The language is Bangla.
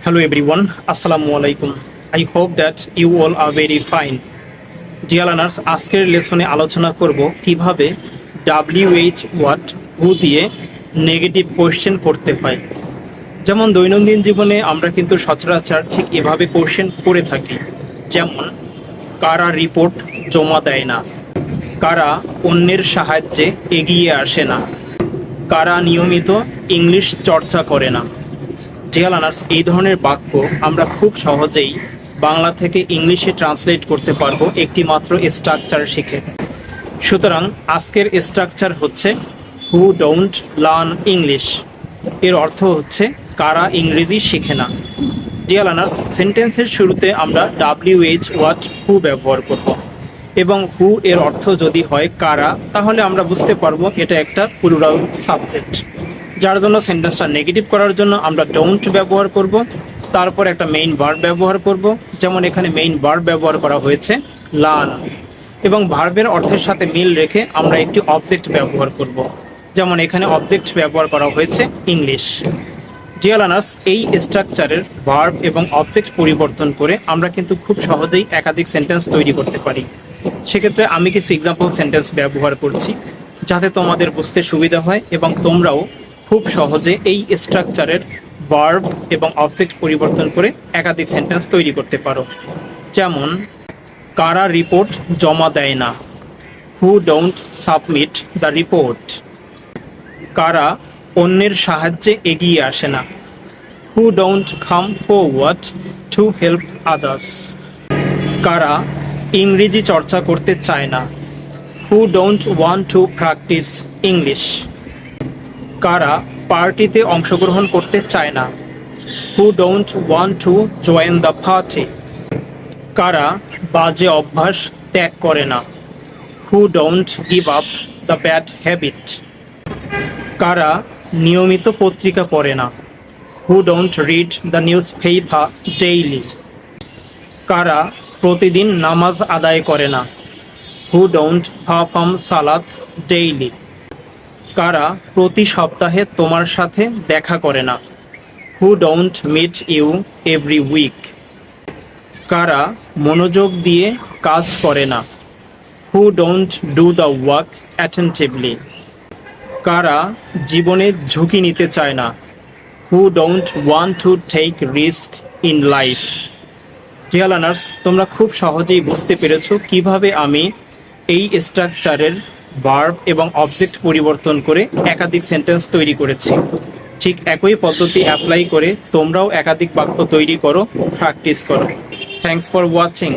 Hello everyone, Assalamu alaikum. I hope that you all are very fine. Dear learners, আজকের লেসনে আলোচনা করব কিভাবে WH what who দিয়ে নেগেটিভ কোশ্চেন করতে হয়। যেমন দৈনন্দিন জীবনে আমরা কিন্তু সচরাচর ঠিক এভাবে কোশ্চেন করে থাকি। যেমন কারা রিপোর্ট জমা দেয় না, কারা অন্যের সাহায্যে এগিয়ে আসে না, কারা নিয়মিত ইংলিশ চর্চা করে না। ডিয়ার লার্নার্স, এই ধরনের বাক্য আমরা খুব সহজেই বাংলা থেকে ইংলিশে ট্রান্সলেট করতে পারবো একটি মাত্র স্ট্রাকচার শিখে। সুতরাং আজকের স্ট্রাকচার হচ্ছে হু ডোন্ট লার্ন ইংলিশ। এর অর্থ হচ্ছে কারা ইংরেজি শিখে না। ডিয়ার লার্নার্স, সেন্টেন্সের শুরুতে আমরা WH হোয়াট হু ব্যবহার করব এবং হু এর অর্থ যদি হয় কারা, তাহলে আমরা বুঝতে পারবো এটা একটা প্লুরাল সাবজেক্ট, যার জন্য সেন্টেন্সটা নেগেটিভ করার জন্য আমরা ডোন্ট ব্যবহার করব। তারপর একটা মেইন ভার্ব ব্যবহার করব, যেমন এখানে মেইন ভার্ব ব্যবহার করা হয়েছে লার্ন, এবং ভার্বের অর্থের সাথে মিল রেখে আমরা একটি অবজেক্ট ব্যবহার করব, যেমন এখানে অবজেক্ট ব্যবহার করা হয়েছে ইংলিশ। ডিয়ার লার্নার্স, এই স্ট্রাকচারের ভার্ব এবং অবজেক্ট পরিবর্তন করে আমরা কিন্তু খুব সহজেই একাধিক সেন্টেন্স তৈরি করতে পারি। সেক্ষেত্রে আমি কিছু এক্সাম্পল সেন্টেন্স ব্যবহার করছি যাতে তোমাদের বুঝতে সুবিধা হয় এবং তোমরাও খুব সহজে এই স্ট্রাকচারের ভার্ব এবং অবজেক্ট পরিবর্তন করে একাধিক সেন্টেন্স তৈরি করতে পারো। যেমন কারা রিপোর্ট জমা দেয় না, who don't submit the report. কারা অন্যের সাহায্যে এগিয়ে আসে না, who don't come forward to help others. কারা ইংরেজি চর্চা করতে চায় না, who don't want to practice English. কারা পার্টিতে অংশগ্রহণ করতে চায় না, who don't want to join the party. কারা বাজে অভ্যাস ত্যাগ করে না, who don't give up the bad habit. কারা নিয়মিত পত্রিকা পড়ে না, who don't read the news paper daily. কারা প্রতিদিন নামাজ আদায় করে না, হু ডোন্ট পারফর্ম সালাত ডেইলি। কারা প্রতি সপ্তাহে তোমার সাথে দেখা করে না, who don't meet you every week. কারা মনোযোগ দিয়ে কাজ করে না, who don't do the work attentively. কারা জীবনে ঝুঁকি নিতে চায় না, who don't want to take risk in life. Dear learners, তোমরা খুব সহজেই বুঝতে পেরেছো কিভাবে আমি এই স্ট্রাকচারের ভার্ব এবং অবজেক্ট পরিবর্তন করে একাধিক সেন্টেন্স তৈরি করেছি। ঠিক একই পদ্ধতি অ্যাপ্লাই করে তোমরাও একাধিক বাক্য তৈরি করো, প্র্যাকটিস করো। Thanks for watching.